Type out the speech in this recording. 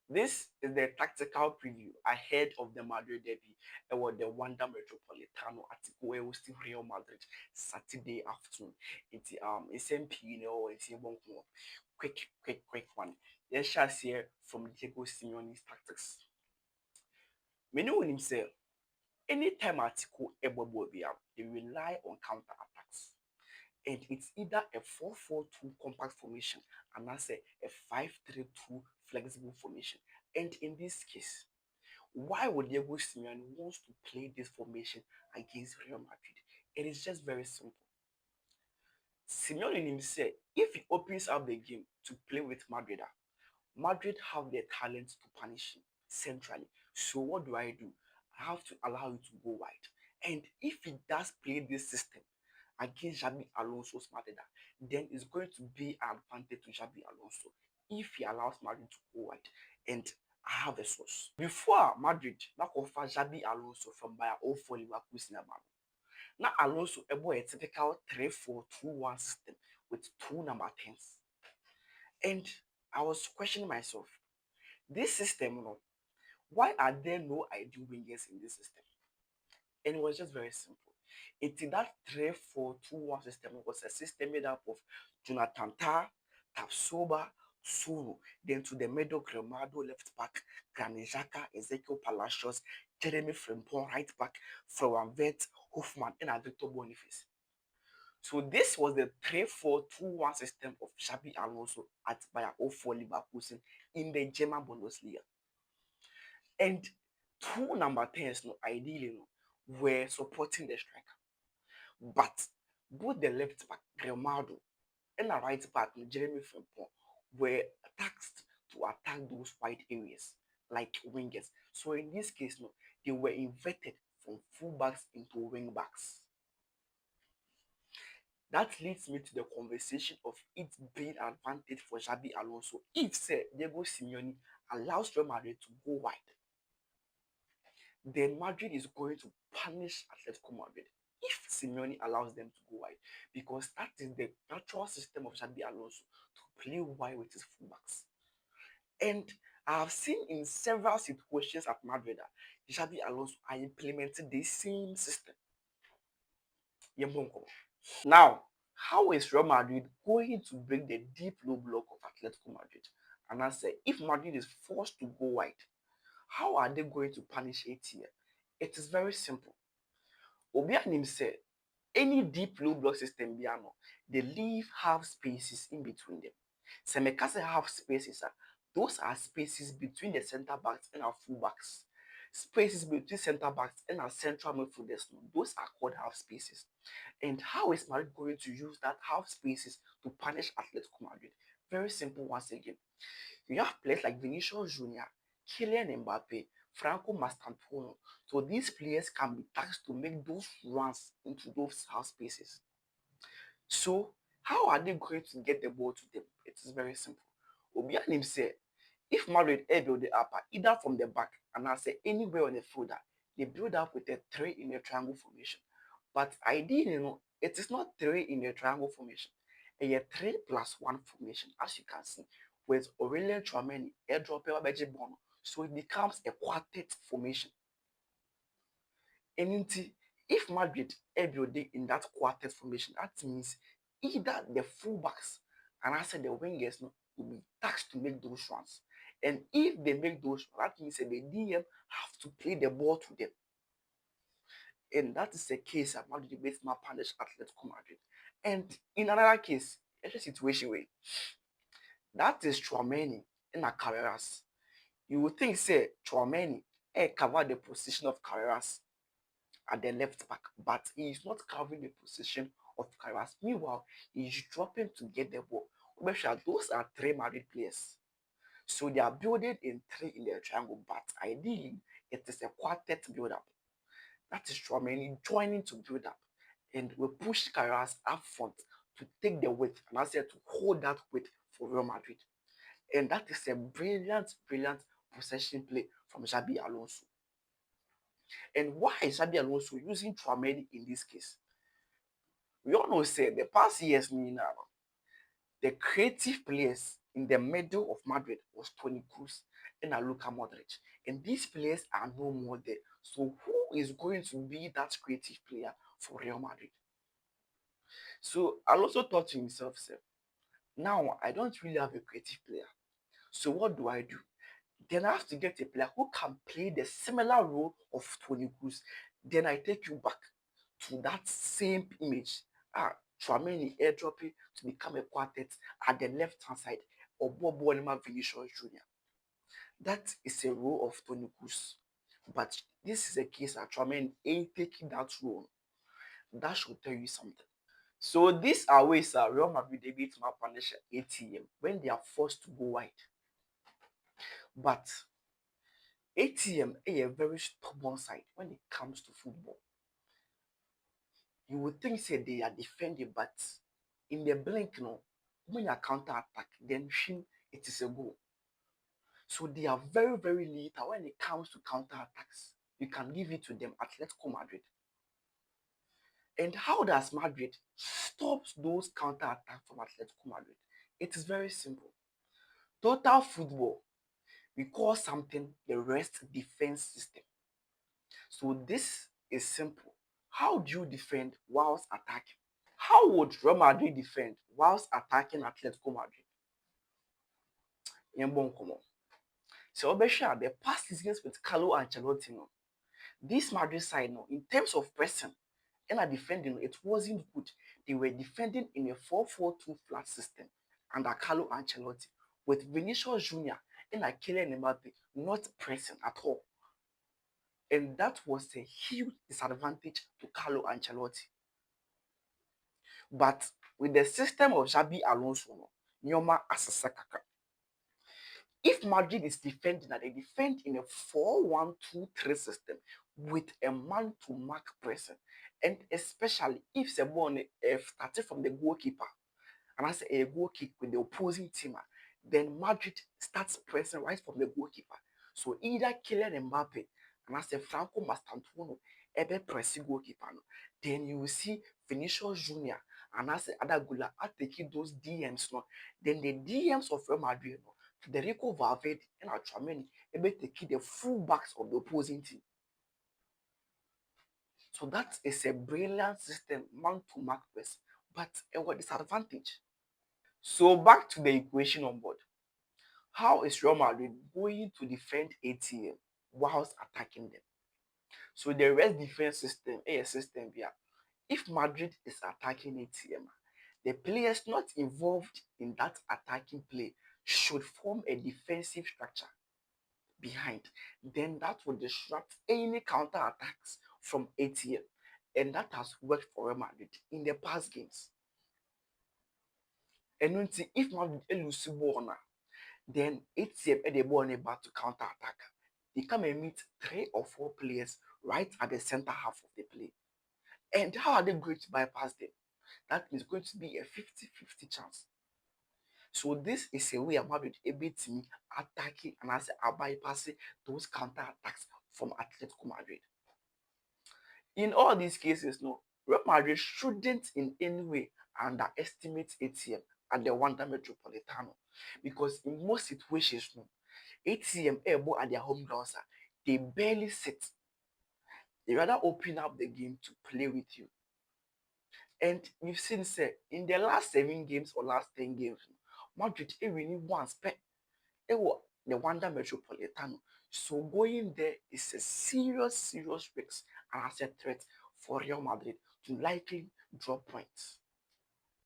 This is the tactical preview ahead of the Madrid derby or the Wanda Metropolitano article where we still Real Madrid Saturday afternoon. It's MP, it's a quick one. Let's just hear from Diego Simeone's tactics. We know himself. Anytime article ever they rely on counter attacks. And it's either a 4-4-2 compact formation and I say a 5-3-2 flexible formation. And in this case, why would Diego Simeone wants to play this formation against Real Madrid? It is just very simple. Simeone himself, if he opens up the game to play with Madrid, Madrid have the talent to punish him centrally. So what do? I have to allow you to go wide. And if he does play this system against Xabi Alonso's Madrid, then it's going to be an advantage to Xabi Alonso if he allows Madrid to go wide. And I have a source. Before Madrid, back offer Xabi Alonso from Bayer 04 Leverkusen. Now Alonso a typical 3-4-2-1 system with two number 10s. And I was questioning myself, this system, why are there no ideal wingers in this system? And it was just very simple. It in that 3-4-2-1 system was a system made up of Jonathan Tah, Tapsoba, Suru, then to the middle, Cremado left back, Granizaka, Ezekiel Palacios, Jeremy Frimpong right back, Florian Hoffman, and Victor Boniface. So this was the 3-4-2-1 system of Xabi Alonso at Bayer 04 Leverkusen in the German Bundesliga. And two number 10s, ideally, were supporting the striker. But both the left back, Grimaldo, and the right back, Jeremy Frimpong, were tasked to attack those wide areas like wingers. So in this case, they were inverted from fullbacks into wing backs. That leads me to the conversation of it being an advantage for Xabi Alonso if, say, Diego Simeone allows Real Madrid to go wide. Then Madrid is going to punish Atletico Madrid if Simeone allows them to go wide, because that is the natural system of Xabi Alonso to play wide with his fullbacks. And I have seen in several situations at Madrid that Xabi Alonso are implementing the same system. Now, how is Real Madrid going to break the deep low block of Atletico Madrid? And I say, if Madrid is forced to go wide, how are they going to punish it here? It is very simple. Obianim said, any deep low block system, they leave half spaces in between them. Semekase half spaces, those are spaces between the center backs and our full backs. Spaces between center backs and our central midfielders, those are called half spaces. And how is Madrid going to use that half spaces to punish Atletico Madrid? Very simple once again. You have players like Vinicius Junior, Kylian Mbappé, Franco Mastantuono. So these players can be tasked to make those runs into those half spaces. So how are they going to get the ball to them? It is very simple. Obianim said, if Madrid build the upper, either from the back and I say anywhere on the field, they build up with a 3 in a triangle formation. But ideally, it is not 3 in a triangle formation. A 3+1 formation, as you can see, with Aurelien Tchouameni, airdrop Bono. So it becomes a quartet formation. And if Madrid build in that quartet formation, that means either the fullbacks and I said the wingers will be tasked to make those runs. And if they make those, that means that the DM have to play the ball to them. And that is a case at Madrid based my punish Atletico Madrid. And in another case, it's a situation where that is Tchouameni in a Carreras. You would think, say, Tchouameni cover the position of Carreras at the left back, but he is not covering the position of Carreras. Meanwhile, he is dropping to get the ball. Those are three Madrid players. So they are building in 3 in their triangle, but ideally, it is a quartet build-up. That is Tchouameni joining to build up. And we push Carreras up front to take the weight, and I said to hold that weight for Real Madrid. And that is a brilliant possession play from Xabi Alonso. And why is Xabi Alonso using Tchouameni in this case? We all know, say, the past years, the creative players in the middle of Madrid was Toni Kroos and Luka Modric. And these players are no more there. So who is going to be that creative player for Real Madrid? So Alonso thought to himself, "Sir, now I don't really have a creative player. So what do I do? Then I have to get a player who can play the similar role of Tony Cruz. Then I take you back to that same image. Tramini airdropping to become a quartet at the left hand side of Bob Bonema Vinicius Jr. That is a role of Tony Cruz. But this is a case that Tramini ain't taking that role. That should tell you something. So these are ways that Real Madrid they beat my punish ATM when they are forced to go wide. But ATM is a very stubborn side when it comes to football. You would think say they are defending, but in the blink, no, when you counter attack, then it is a goal. So they are very, very lethal when it comes to counter attacks. You can give it to them, Atletico Madrid. And how does Madrid stop those counter attacks from Atletico Madrid? It is very simple. Total football, we call something the rest defense system. So this is simple. How do you defend whilst attacking? How would Real Madrid defend whilst attacking Atletico Madrid? Come on. So the past seasons with Carlo Ancelotti, no, this Madrid side, no, in terms of pressing and defending, it wasn't good. They were defending in a 4-4-2 flat system under Carlo Ancelotti with Vinicius Jr. and Kylian Mbappé not pressing at all. And that was a huge disadvantage to Carlo Ancelotti. But with the system of Xabi Alonso, Nyoma Asasakaka, if Madrid is defending and they defend in a 4-1-2-3 system with a man to mark pressing, and especially if the ball started from the goalkeeper and I say a goal kick with the opposing team, then Madrid starts pressing right from the goalkeeper. So either Kylian Mbappé and I say Franco Mastantuono ebe pressing goalkeeper, then you will see Vinicius Jr. and I say Adagula are taking those DMs. No? Then the DMs of Real Madrid, no? Federico Valverde and Tchouaméni able taking the full backs of the opposing team. So that is a brilliant system, man to mark press, but a disadvantage. So back to the equation on board. How is Real Madrid going to defend ATM whilst attacking them? So the rest defense system, a system here. If Madrid is attacking ATM, the players not involved in that attacking play should form a defensive structure behind. Then that will disrupt any counter attacks from ATM. And that has worked for Real Madrid in the past games. And if Madrid lose ball now, then ATM at the ball about to counter attack. They come and meet 3 or 4 players right at the center half of the play. And how are they going to bypass them? That is going to be a 50-50 chance. So this is a way Madrid able to attacking and as bypassing those counter attacks from Atletico Madrid. In all these cases, no, Real Madrid shouldn't in any way underestimate ATM at the Wanda Metropolitano because in most situations, no, ATM able at their home grounds, they barely sit. They rather open up the game to play with you. And we've seen, say, in the last 7 games or last 10 games, Madrid really once it was the Wanda Metropolitano. So going there is a serious risk and as a threat for Real Madrid to likely drop points.